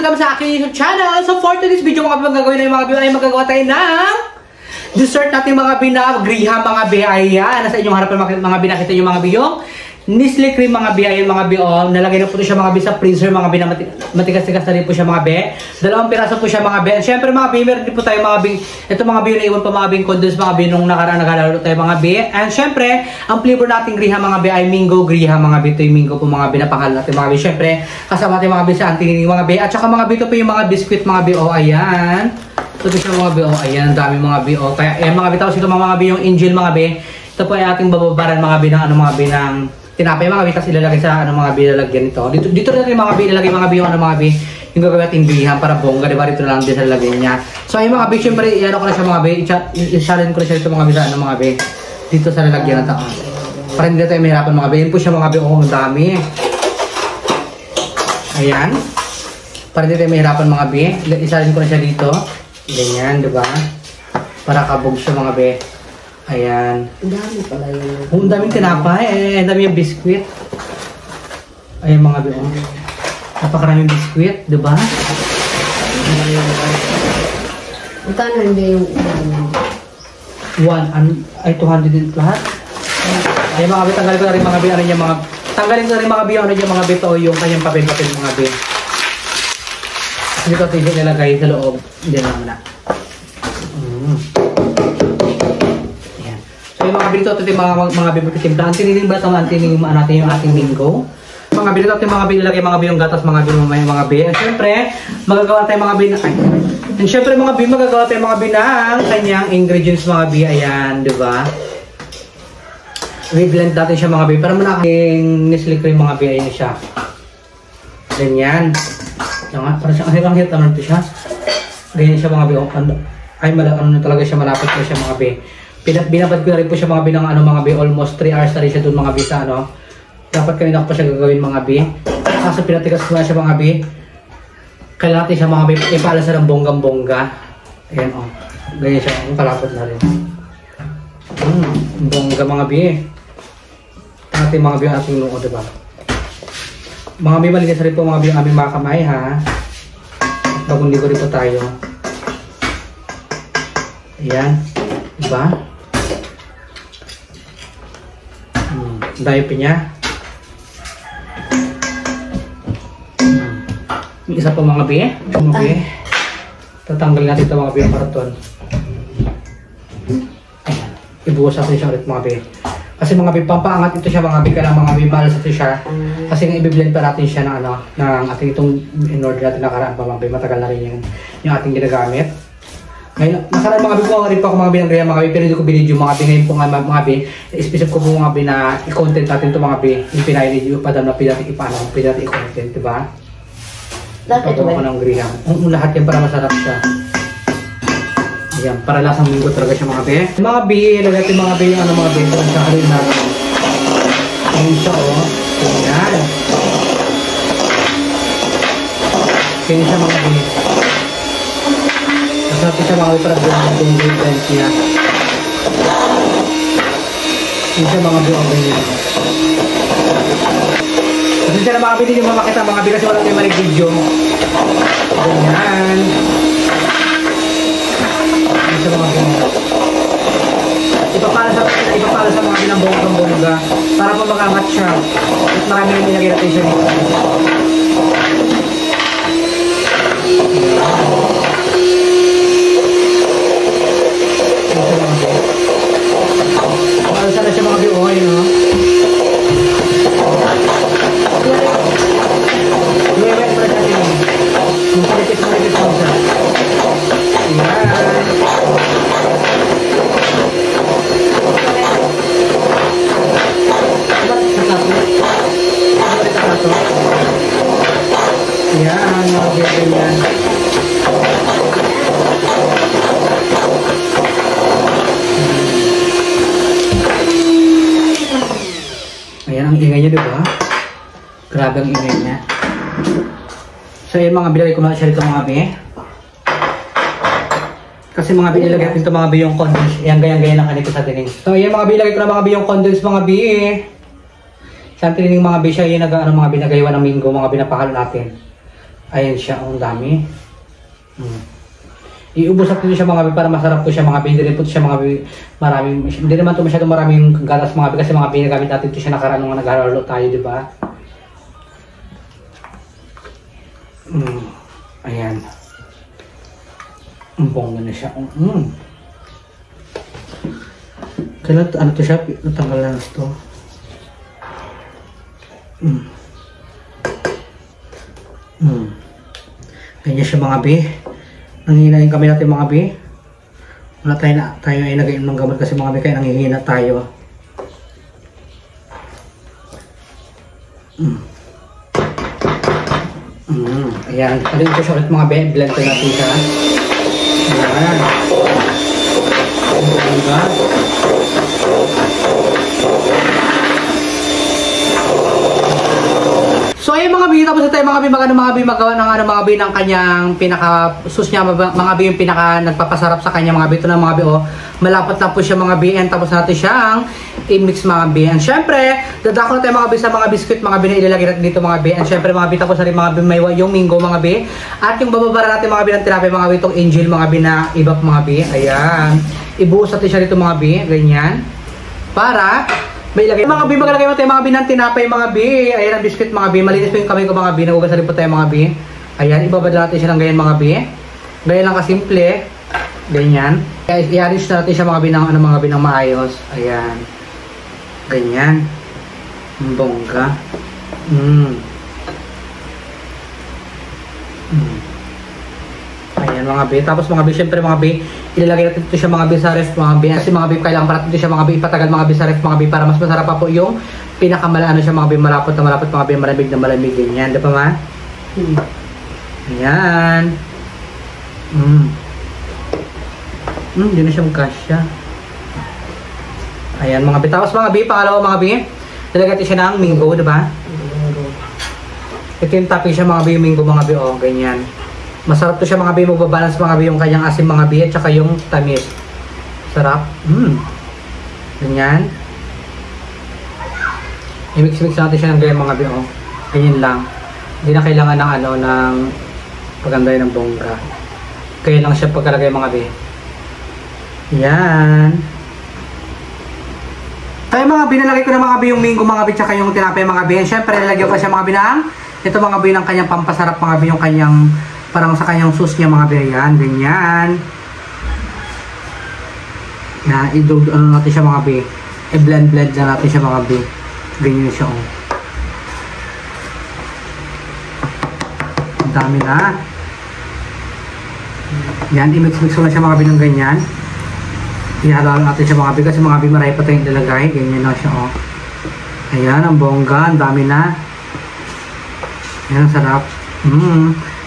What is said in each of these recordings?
welcome sa aking YouTube channel. So for today's video mga gagawin na yung mga bi ay magagawa tayo ng dessert natin mga binagriha mga bi. Ayan, nasa inyong harapan mga binakita yung mga biyong Nestle cream mga bi. Ayan mga bi, nalagay na po siya mga bi sa freezer mga bi na matigas-tigas na rin po siya mga bi. Dalawang piraso po siya mga bi. Siyempre mga bi, meron din po tayo mga bi. Ito mga bi, naiwan pa mga bi condoms mga bi nung nakaraan naglalaro tayo mga bi. And siyempre, ang flavor nating griha mga bi ay mango griha mga bi. Ito yung mango po mga bi na pangalan natin mga bi. Siyempre, kasama natin mga bi sa anting mga bi. At saka mga bi, ito po yung mga biscuit mga bi. Ayan. Ito siya mga bi. Ayan, dami mga bi. Kaya ayan mga bi, tapos ito mga bi yung angel mga bi. Ito po ay ating bababaran mga bi ng ano mga bi ng tinapay mga bi, tapos ilalagay sa ano mga bi, ilalagyan ito. Dito natin mga bi, ilalagay mga bi yung ano mga bi, yung gagawin natin grihan para bongga, diba? Dito na lang din sa lalagyan niya. So ayun mga bi, syempre, iano ko na siya mga bi, i-challenge ko na siya dito mga bi sa ano mga bi, dito sa lalagyan na taon. Para hindi na tayo mahirapan mga bi. Yan po siya mga bi, ang dami. Ayan. Para hindi tayo mahirapan mga bi, i-challenge ko na siya dito. Ganyan, diba? Para kabog siya mga bi. Ayan. Ang dami pala yun. Ang daming tinapay. Ang dami yung biskuit. Ayan mga bi. Napakaraming biskuit, diba? Magkano hindi yung ay 200 din lahat. Ayan mga bi, tanggalin ko na rin mga bi. Ano niya mga... Tanggalin ko na rin mga bi. Ano niya mga bi. Ito yung kanyang papel-papel mga bi. Dito ito yung nilagay sa loob. Hindi naman na. So yung mga bilito, ito yung mga bibigitimpla. Ang tiniling ba ito, ang tiniling natin yung ating mango. Mga bilito, ito yung mga bililagay, mga biyong gatas, mga biyong mga bi. And syempre, magagawa tayo mga bin. And syempre mga bi, magagawa tayo mga binang kanyang ingredients mga bi. Ayan, di ba? I-blend natin siya mga bi. Para muna aking Nestle cream mga bi. Ayan siya. Ganyan. Para siyang ahirang-hit naman ito siya. Ganyan siya mga bi. Ay, ano talaga siya, malapit na siya mga bi. Binabad ko na rin po siya mga bi ng ano mga bi, almost 3 hours na rin siya doon mga bi sa ano. Dapat kanina ko pa siya gagawin mga bi. Kaso pinatigas ko na siya mga bi. Kailangan natin siya mga bi, ipaalasa ng bonggang-bongga. Ayan ganyan siya, kalapot na rin. Bongga mga bi. Ating mga bi ang ating noo, diba? Mga bi, malinis rin po mga bi ang aming mga kamay ha. Bagong ligo rin po tayo. Ayan. Diba? Dahil pa niya. Isa pa mga bi. Mga bi. Tatanggal natin ito mga bi ang karaton. Ayan. Ibuhos natin siya ulit mga bi. Kasi mga bi, pampaangat ito siya mga bi. Kailangan mga bi, malas ito siya. Kasi i-blend pa natin siya ng ano, ng ating itong in-order natin nakaraan pa mga bi. Matagal na rin yung ating ginagamit. Ngayon, nakaraan mga bi po rin pa ako mga binagriha mga bi, pero hindi ko binidyo mga bi. Ngayon po nga mga bi, specific ko po mga bi na i-content natin ito mga bi. Yung pinay-review pa daw na pinati ipaano, pinati i-content, diba? Pagawa ko ng griha. Lahat yan para masarap siya. Ayan, para lasang linggo talaga siya mga bi. Mga bi, ilagay natin mga bi yung ano mga bi, yung sa halin natin. Ayan siya Ayan. Ayan siya mga bi. Masarap siya mga bi para buwan yung ingredients niya. Ayan siya mga bi ang ganyan. Kasi siya na mga bi, hindi nyo makakita mga bi kasi wala tayo marig video. Ganyan. Ayan siya mga bi. Ipapala sa mga bi ng bonggang-bongga para po mag-angat siya. At marami rin nilagay natin siya dito. Paalasa na siya mga bi. Okay, no? Iwewet pa siya din. Yung palipit-palipit pa siya. Ayan. Ayan, mga bi. Ayan. Ayan ang ingay niya, diba? Grabe ang ingay niya. So yun mga bilagay ko na siya dito mga bi. Kasi mga bi, ilagay natin ito mga bi yung condoms. Ayan, gayang-gaya lang kanito sa tining. So ayan mga bi, ilagay ko na mga bi yung condoms mga bi. Sa tining mga bi siya, yung mga binagaywan ng mango, mga binapakalo natin. Ayan siya, ang dami. Iubos natin siya mga bi para masarap po siya mga bi. Hindi rin po siya mga bi, maraming, hindi naman ito masyadong maraming gatas mga bi kasi mga bi nagamit natin ito siya nakaraan nung nag-haralo tayo, di ba? Ayan. Ang bongga na siya. Kailan, ano to siya? Natanggal na ito. Ganyan siya mga bi. Nanghihinahin kami natin mga bi. Wala tayo ay nag-inom ng gamot kasi mga bi kaya nanghihina tayo. Ayan. Alin ko siya ulit mga bi. Blend ko natin siya. Ayan. Ayan. So ayun mga bi, tapos na tayo mga bi, magawa ng mga bi ng kanyang pinaka sus niya, mga bi yung pinaka nagpapasarap sa kanya mga bi. Ito na mga bi, oh, malapot na po siya mga bi, and tapos natin siyang i-mix mga bi. And syempre, dadako na tayo mga bi sa mga biscuit mga bi na ilalagay natin dito mga bi. And syempre mga bi, tapos na rin mga bi, may yung Mingo mga bi. At yung bababara natin mga bi ng tinapay mga bi, itong Angel mga bi na ibak mga bi. Ayan, ibuhos natin siya dito mga bi, ganyan. Para may ilagay mga bi, maglagay mo tayo mga bi ng tinapay mga bi. Ayan ang biscuit mga bi. Malinis po yung kamay ko mga bi. Nagugas na rin po tayo mga bi. Ayan, ibabad natin siya ng ganyan mga bi. Ganyan lang kasimple. Ganyan. Kaya i-arrange natin siya mga bi ng, mga bi ng maayos. Ayan. Ganyan. Bongga. Ayan mga bi. Tapos mga bi, syempre mga bi, ilalagay natin ito siya mga bi sa ref mga bi. Kasi mga bi, kailangan para ito siya mga bi ipatagal mga bi sa ref mga bi para mas masarap pa po yung pinakamalano siya mga bi, malapot na mga bi, malamig ganyan. Di ba ma? Ayan. Hindi na siya magkasya. Ayan mga bi. Tapos mga bi, pangalawa mga bi, ilalagay natin siya ng Mingo, di ba? Ito yung topping siya mga bi, yung Mingo mga bi, oh, ganyan. Masarap to siya mga bi, magbabalance mga bi yung kanyang asim mga bi at saka yung tamis. Sarap. Ganyan. I-mix-mix natin siya ng ganyan mga bi, oh. Ganyan lang. Hindi na kailangan ng ano, ng paganday ng bongga. Kaya lang siya pagkalagay mga bi. Yan. Kaya mga bi, nalagay ko na mga bi yung Mingo mga bi tsaka yung tinapay mga bi. Siyempre, nalagyan ko siya mga bi ng ito mga bi ng kanyang pampasarap mga bi, yung kanyang parang sa kanyang sauce niya mga bi. Ayan, ganyan. Yan, ano natin siya mga bi. I-blend na natin siya mga bi. Ganyan siya, oh. Ang dami na. Yan, i-mix-mix ko na siya mga bi ng ganyan. Ihalo natin siya mga bi kasi mga bi marami pa tayong ilalagay. Ganyan na siya, oh. Ayan, ang bongga. Ang dami na. Ayan, ang sarap.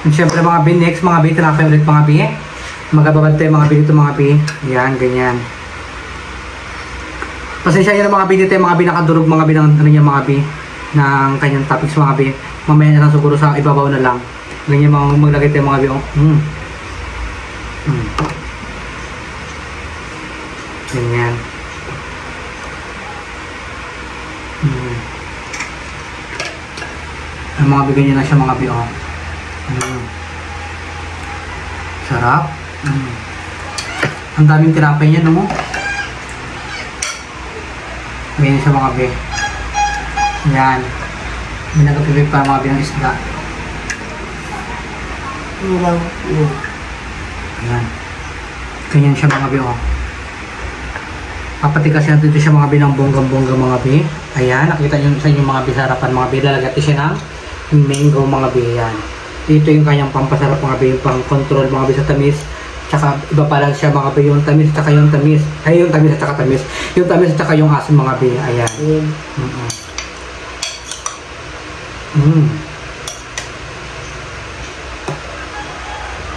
And syempre mga bi, next mga bi, tinapay ulit mga bi. Magababad tayo mga bi dito mga bi. Ayan, ganyan. Pasensya nyo na mga bi dito mga bi, nakadurog mga bi ng ano niya mga bi, ng kanyang topics mga bi. Mamaya na lang siguro sa ibabaw na lang. Ganyan maglagay tayo mga bi. Ganyan. Ang mga bi, ganyan na siya mga bi, oh. Sarap. Ang daming tinapay niya, no? Ganyan siya mga be. Yan. May nagpipig pa mga be ng isda. Yan. Ganyan siya mga be, oh. Papatigas natin ito siya mga be ng bonggang-bongga mga be. Ayan, nakita nyo sa inyo mga be sa harapan mga be. Lalagati siya ng Mingo mga be. Yan. Dito yung kanyang pampasarap mga be, yung pang-control mga be sa tamis. Tsaka iba pa lang siya mga be, yung tamis tsaka yung tamis. Ay, yung tamis at tsaka tamis. Yung tamis at tsaka yung asim mga be. Ayan.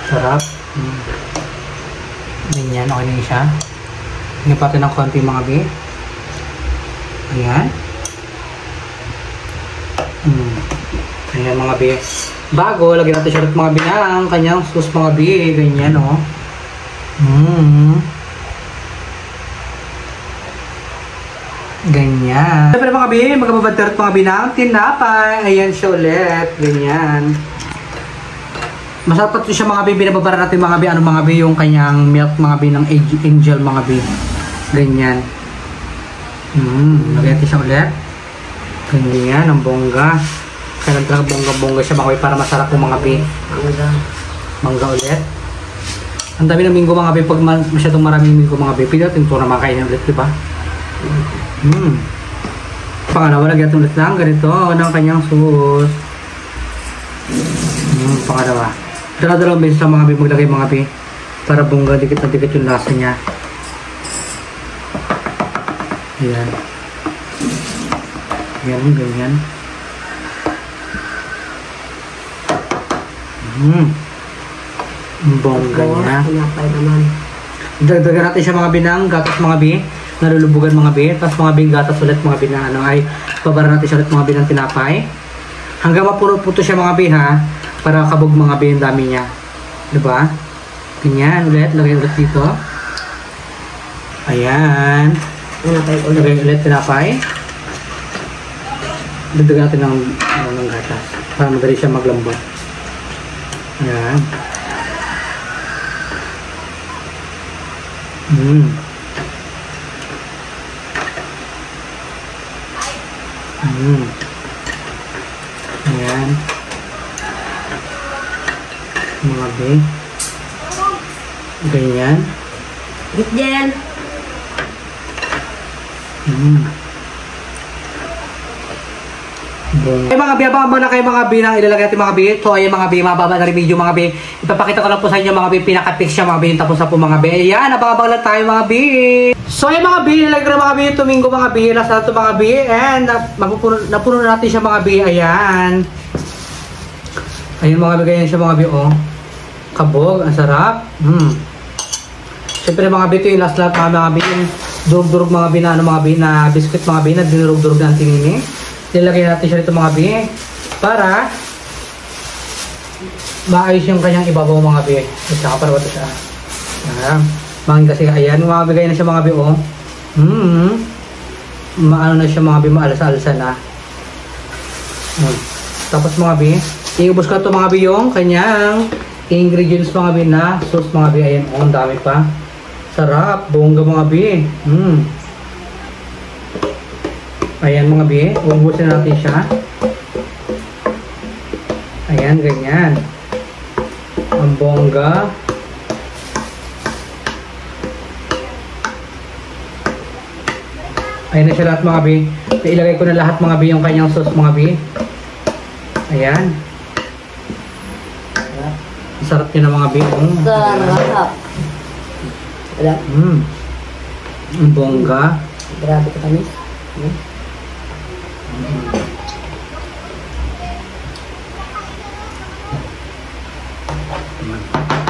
Sarap. Ganyan, okay na siya. Hingin pa ng konti mga be. Ayan. Ayan mga be. Bago, lagyan natin siya ulit mga be ng kanyang sauce mga be. Ganyan, oh. Ganyan. Siyempre mga be, magbabater mga be ng tinapay. Ayan siya ulit. Ganyan. Masarap pa ito siya mga baby. Binababara natin mga baby. Ano mga baby yung kanyang milk mga baby ng angel mga baby. Ganyan. Lagyan natin siya ulit. Ganyan. Ang bongga. Kaya talaga bongga-bongga siya mga baby para masarap yung mga baby. Mangga ulit. Ang dami ng minggo mga baby. Pag masyadong maraming minggo mga baby, pwede natin ito na makainin ulit, diba? Pangalawa, lagyan natin ulit lang. Ganito. Ang kanyang sauce. Pangalawa. Dala-dalawang beses sa mga baby maglagay mga baby. Para bongga, dikit na dikit yung lasa niya. Ayan. Ganyan. Bongga niya. Dagdagan natin siya mga binang gatas mga bi. Nalulubugan mga bi. Tapos mga bing gatas ulit mga bi na ano ay babara natin siya ulit mga bi ng tinapay. Hanggang mapuro-puto siya mga bi ha. Para kabog mga bi yung dami niya. Diba? Ganyan ulit. Lagay ulit dito. Ayan. Lagay ulit tinapay. Dagdagan natin ng gatas. Para madali siya maglambot. Ayan. Ayan. Mga be. Ganyan. Ganyan. Ay mga bi, abang na kayo mga bi nang ilalagay natin mga bi. So ay mga bi, mababa na rin video mga bi. Ipapakita ko lang po sa inyo mga bi, pinaka-fix siya mga bi, yung tapos na po mga bi. Ayan, abang lang tayo mga bi. So ay mga bi, ilalagay na mga bi, tumingo mga bi, last na ito mga bi. And napuno na natin siya mga bi, ayan. Ayan mga bi, ganyan siya mga bi, oh. Kabog, ang sarap. Siyempre mga bi, ito yung last lahat mga bi, yung durug-durug mga bi na ano mga bi, na biscuit mga bi, na dinurug-durug na ang tingin. Nilagay natin siya dito mga bi para maayos yung kanyang ibabaw mga bi. At saka para ito siya. Mangin kasi ayan, mabigay na siya mga bi oh. Maano na siya mga bi, maalsa-alsa na. Tapos mga bi, iubos ko ito mga bi yung kanyang ingredients mga bi na sauce mga bi. Ayan oh, ang dami pa. Sarap, bongga mga bi. Ayan mga bi, ubusin natin siya. Ayan, ganyan. Ang bongga. Ayan na siya lahat mga bi. Ilagay ko na lahat mga bi yung kanyang sauce mga bi. Ayan. Sarap yun na mga bi. Sarap. Ang bongga. Grabe ka kami.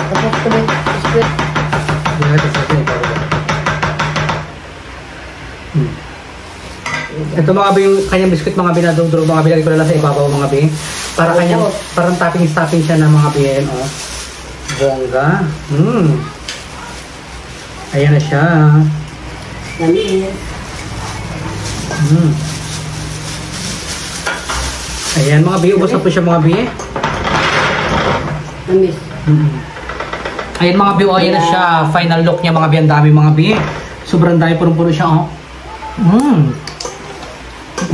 Tapos ko na biscuit. Ito mga bi yung kanyang biscuit mga binadudurog mga bilagay ko na lang sa ibabaw mga bi. Para kanyang parang topping siya ng mga bi. Oh. Bongga. Ayan na siya. Namin. Ayan mga bi, ubos na po siya mga bi. Namis. Ayan mga bi, oh, ayan na siya. Final look niya mga bi, ang dami mga bi. Sobrang dami, puro-puro siya oh.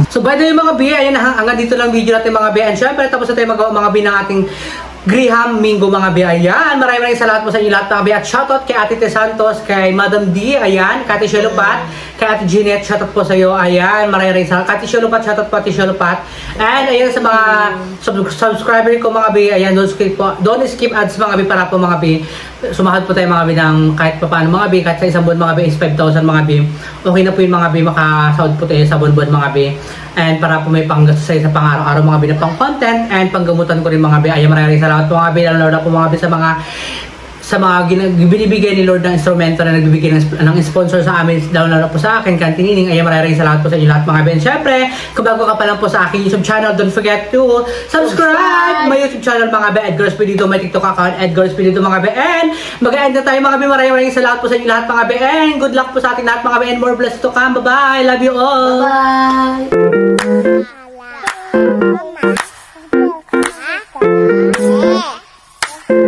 So by the way mga bi, ayan hanggang dito lang video natin mga bi. And syempre tapos na tayo magawa mga bi ng ating Graham Mingo mga bi. Ayan, maraming salamat po sa inyo lahat mga bi. At shoutout kay Ate Te Santos, kay Madam D, ayan, kay Ate Shelupat, kay Ate Jeanette, shoutout po sa iyo. Ayan, maraming salamat. Kay Ate Shelupat, shoutout po Ate Shelupat. And ayan sa mga subscriber ko mga bi, ayan, don't skip ads mga bi para po mga bi. Sumahod po tayo mga bi ng kahit pa paano mga bi, kahit sa isang buwan mga bi is 5,000 mga bi. Okay na po yun mga bi, makasahod po tayo sa buwan-buwan mga bi. And para po may panggastos sa pang-araw-araw mga bi na pang content and panggamutan ko rin mga bi. Ayan, maraming salamat po mga bi, lalo na po mga bi sa mga binibigay ni Lord ng instrumento na nagbibigay ng sponsor sa amin, lalo po sa akin, Kantinining. Ayan, maraming salamat po sa inyo lahat mga bi. And syempre, kung bago ka pa lang po sa aking YouTube channel, don't forget to subscribe my YouTube channel mga bi, Edgar Espiritu, my TikTok account, Edgar Espiritu mga bi. And mag-end na tayo mga bi, maraming salamat po sa inyo lahat mga bi. And good luck po sa ating lahat mga bi, and more blessed to come. Bye-bye, love you all. Bye-bye.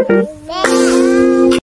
Bye.